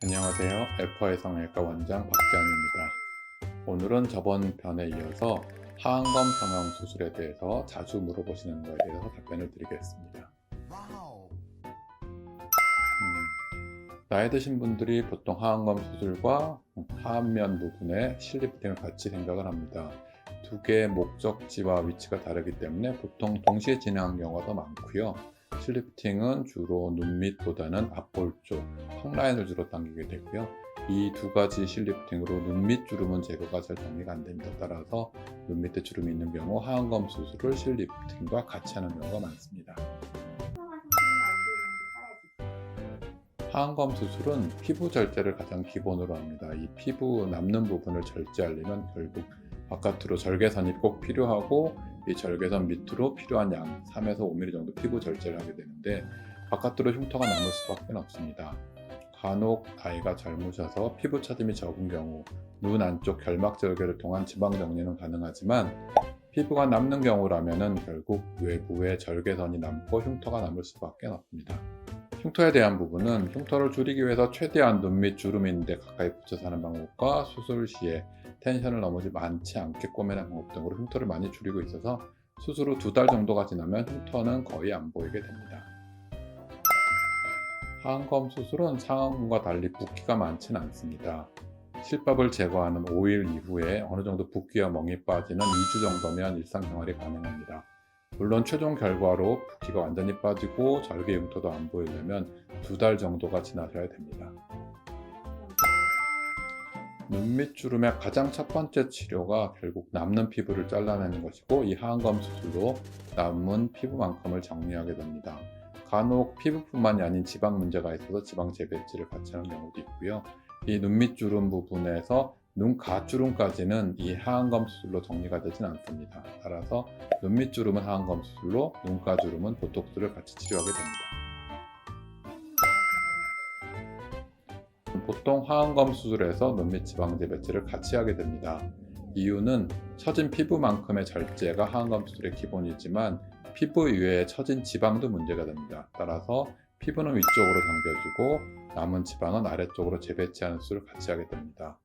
안녕하세요. 알파의 성형외과 원장 박재환입니다. 오늘은 저번 편에 이어서 하안검 성형 수술에 대해서 자주 물어보시는 거에 대해서 답변을 드리겠습니다. 나이 드신 분들이 보통 하안검 수술과 하안면 부분에 실리프팅을 같이 생각을 합니다. 두 개의 목적지와 위치가 다르기 때문에 보통 동시에 진행하는 경우가 더 많고요. 실리프팅은 주로 눈 밑보다는 앞볼 쪽, 턱라인을 주로 당기게 되고요. 이 두 가지 실리프팅으로 눈 밑 주름은 제거가 잘 정리가 안 됩니다. 따라서 눈 밑에 주름이 있는 경우 하안검 수술을 실리프팅과 같이 하는 경우가 많습니다. 하안검 수술은 피부 절제를 가장 기본으로 합니다. 이 피부 남는 부분을 절제하려면 결국 바깥으로 절개선이 꼭 필요하고 이 절개선 밑으로 필요한 양 3에서 5mm 정도 피부 절제를 하게 되는데 바깥으로 흉터가 남을 수밖에 없습니다. 간혹 나이가 젊으셔서 피부 차짐이 적은 경우 눈 안쪽 결막 절개를 통한 지방 정리는 가능하지만 피부가 남는 경우라면 결국 외부에 절개선이 남고 흉터가 남을 수밖에 없습니다. 흉터에 대한 부분은 흉터를 줄이기 위해서 최대한 눈 밑 주름이 있는데 가까이 붙여서 하는 방법과 수술 시에 텐션을 너무 많지 않게 꼬매는 방법 등으로 흉터를 많이 줄이고 있어서 수술 후 2달 정도가 지나면 흉터는 거의 안 보이게 됩니다. 하안검 수술은 상안검과 달리 붓기가 많지는 않습니다. 실밥을 제거하는 5일 이후에 어느 정도 붓기와 멍이 빠지는 2주 정도면 일상생활이 가능합니다. 물론 최종 결과로 붓기가 완전히 빠지고 절개 흉터도 안 보이려면 2달 정도가 지나셔야 됩니다. 눈 밑 주름의 가장 첫 번째 치료가 결국 남는 피부를 잘라내는 것이고 이 하안검 수술로 남은 피부만큼을 정리하게 됩니다. 간혹 피부뿐만이 아닌 지방 문제가 있어서 지방 재배치를 같이 하는 경우도 있고요. 이 눈 밑 주름 부분에서 눈 가주름까지는 이 하안검 수술로 정리가 되진 않습니다. 따라서 눈 밑 주름은 하안검 수술로, 눈 가주름은 보톡스를 같이 치료하게 됩니다. 보통 하안검 수술에서 눈 밑 지방 재배치를 같이 하게 됩니다. 이유는 처진 피부만큼의 절제가 하안검 수술의 기본이지만 피부 이외에 처진 지방도 문제가 됩니다. 따라서 피부는 위쪽으로 당겨주고 남은 지방은 아래쪽으로 재배치하는 수술을 같이 하게 됩니다.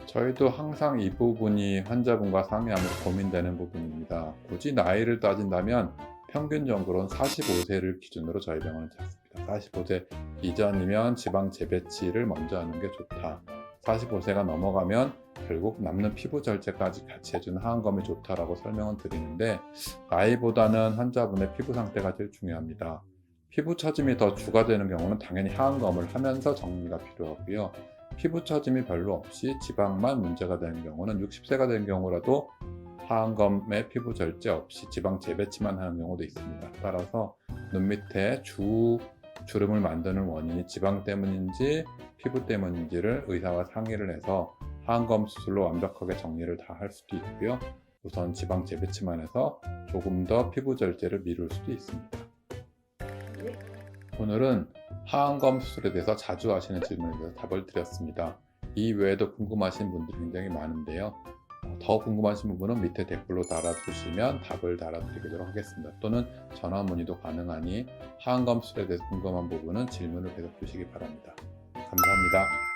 저희도 항상 이 부분이 환자분과 상의하면서 고민되는 부분입니다. 굳이 나이를 따진다면 평균적으로는 45세를 기준으로 저희 병원은 잡습니다. 45세 이전이면 지방 재배치를 먼저 하는 게 좋다. 45세가 넘어가면 결국 남는 피부 절제까지 같이 해주는 하안검이 좋다라고 설명을 드리는데 나이보다는 환자분의 피부 상태가 제일 중요합니다. 피부 처짐이 더 주가 되는 경우는 당연히 하안검을 하면서 정리가 필요하고요. 피부 처짐이 별로 없이 지방만 문제가 되는 경우는 60세가 된 경우라도 하안검의 피부 절제 없이 지방 재배치만 하는 경우도 있습니다. 따라서 눈 밑에 주름을 만드는 원인이 지방 때문인지 피부 때문인지를 의사와 상의를 해서 하안검 수술로 완벽하게 정리를 다 할 수도 있고요. 우선 지방 재배치만 해서 조금 더 피부 절제를 미룰 수도 있습니다. 오늘은 하안검 수술에 대해서 자주 하시는 질문에 대해서 답을 드렸습니다. 이 외에도 궁금하신 분들이 굉장히 많은데요. 더 궁금하신 부분은 밑에 댓글로 달아주시면 답을 달아드리도록 하겠습니다. 또는 전화 문의도 가능하니 하안검 수술에 대해서 궁금한 부분은 질문을 계속 주시기 바랍니다. 감사합니다.